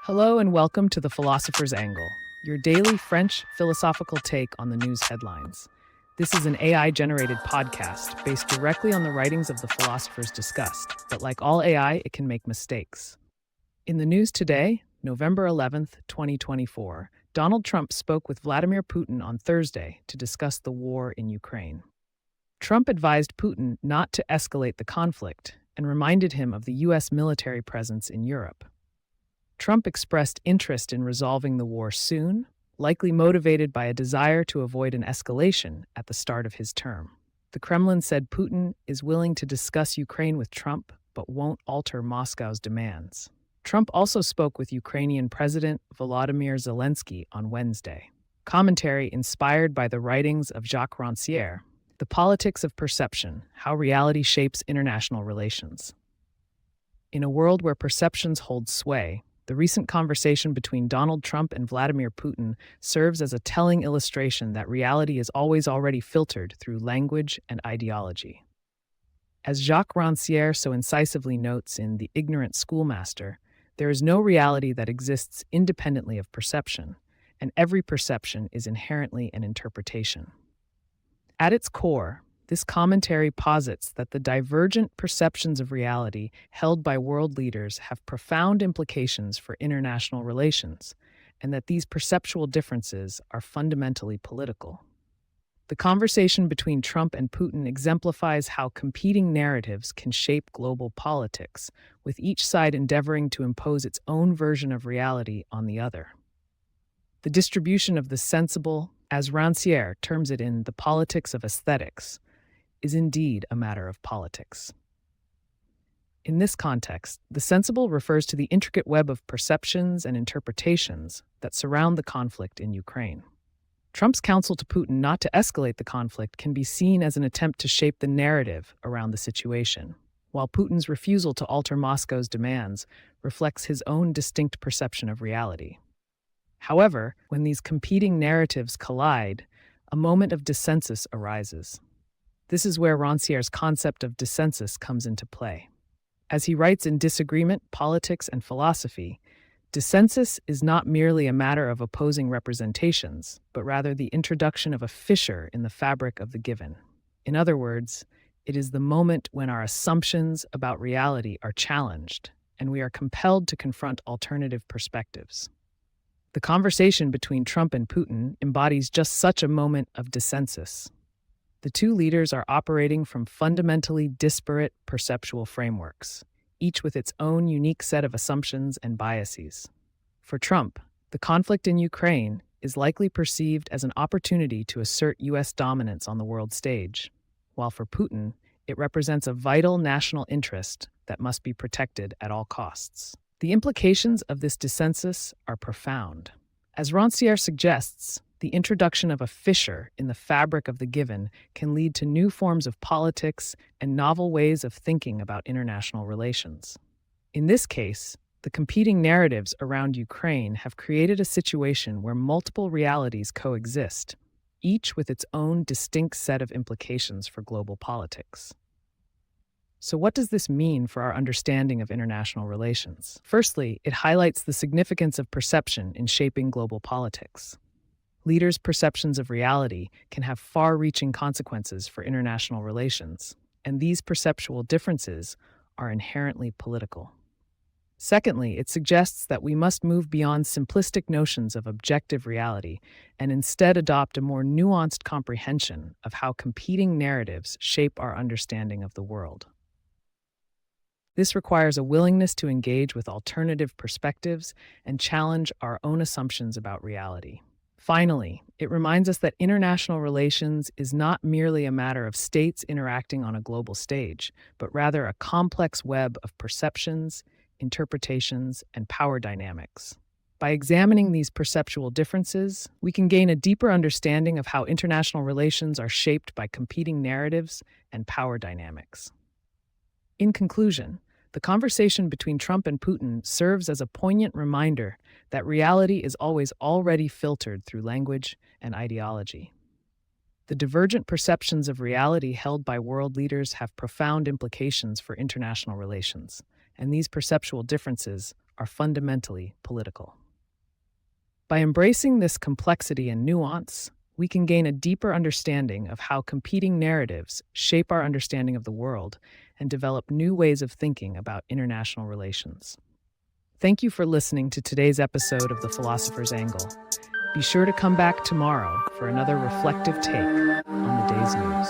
Hello and welcome to the Philosopher's Angle, your daily French philosophical take on the news headlines. This is an AI-generated podcast based directly on the writings of the philosophers discussed, but like all AI, it can make mistakes. In the news today, November 11th, 2024, Donald Trump spoke with Vladimir Putin on Thursday to discuss the war in Ukraine. Trump advised Putin not to escalate the conflict and reminded him of the U.S. military presence in Europe. Trump expressed interest in resolving the war soon, likely motivated by a desire to avoid an escalation at the start of his term. The Kremlin said Putin is willing to discuss Ukraine with Trump, but won't alter Moscow's demands. Trump also spoke with Ukrainian President Volodymyr Zelenskyy on Wednesday. Commentary inspired by the writings of Jacques Rancière, The Politics of Perception: How Reality Shapes International Relations. In a world where perceptions hold sway, the recent conversation between Donald Trump and Vladimir Putin serves as a telling illustration that reality is always already filtered through language and ideology. As Jacques Rancière so incisively notes in The Ignorant Schoolmaster, there is no reality that exists independently of perception, and every perception is inherently an interpretation. At its core, this commentary posits that the divergent perceptions of reality held by world leaders have profound implications for international relations, and that these perceptual differences are fundamentally political. The conversation between Trump and Putin exemplifies how competing narratives can shape global politics, with each side endeavoring to impose its own version of reality on the other. The distribution of the sensible, as Rancière terms it in The Politics of Aesthetics, is indeed a matter of politics. In this context, the sensible refers to the intricate web of perceptions and interpretations that surround the conflict in Ukraine. Trump's counsel to Putin not to escalate the conflict can be seen as an attempt to shape the narrative around the situation, while Putin's refusal to alter Moscow's demands reflects his own distinct perception of reality. However, when these competing narratives collide, a moment of dissensus arises. This is where Rancière's concept of dissensus comes into play. As he writes in Disagreement, Politics, and Philosophy, dissensus is not merely a matter of opposing representations, but rather the introduction of a fissure in the fabric of the given. In other words, it is the moment when our assumptions about reality are challenged, and we are compelled to confront alternative perspectives. The conversation between Trump and Putin embodies just such a moment of dissensus. The two leaders are operating from fundamentally disparate perceptual frameworks, each with its own unique set of assumptions and biases. For Trump, the conflict in Ukraine is likely perceived as an opportunity to assert U.S. dominance on the world stage, while for Putin, it represents a vital national interest that must be protected at all costs. The implications of this dissensus are profound. As Rancière suggests, the introduction of a fissure in the fabric of the given can lead to new forms of politics and novel ways of thinking about international relations. In this case, the competing narratives around Ukraine have created a situation where multiple realities coexist, each with its own distinct set of implications for global politics. So what does this mean for our understanding of international relations? Firstly, it highlights the significance of perception in shaping global politics. Leaders' perceptions of reality can have far-reaching consequences for international relations, and these perceptual differences are inherently political. Secondly, it suggests that we must move beyond simplistic notions of objective reality and instead adopt a more nuanced comprehension of how competing narratives shape our understanding of the world. This requires a willingness to engage with alternative perspectives and challenge our own assumptions about reality. Finally, it reminds us that international relations is not merely a matter of states interacting on a global stage, but rather a complex web of perceptions, interpretations, and power dynamics. By examining these perceptual differences, we can gain a deeper understanding of how international relations are shaped by competing narratives and power dynamics. In conclusion, the conversation between Trump and Putin serves as a poignant reminder that reality is always already filtered through language and ideology. The divergent perceptions of reality held by world leaders have profound implications for international relations, and these perceptual differences are fundamentally political. By embracing this complexity and nuance, we can gain a deeper understanding of how competing narratives shape our understanding of the world and develop new ways of thinking about international relations. Thank you for listening to today's episode of The Philosopher's Angle. Be sure to come back tomorrow for another reflective take on the day's news.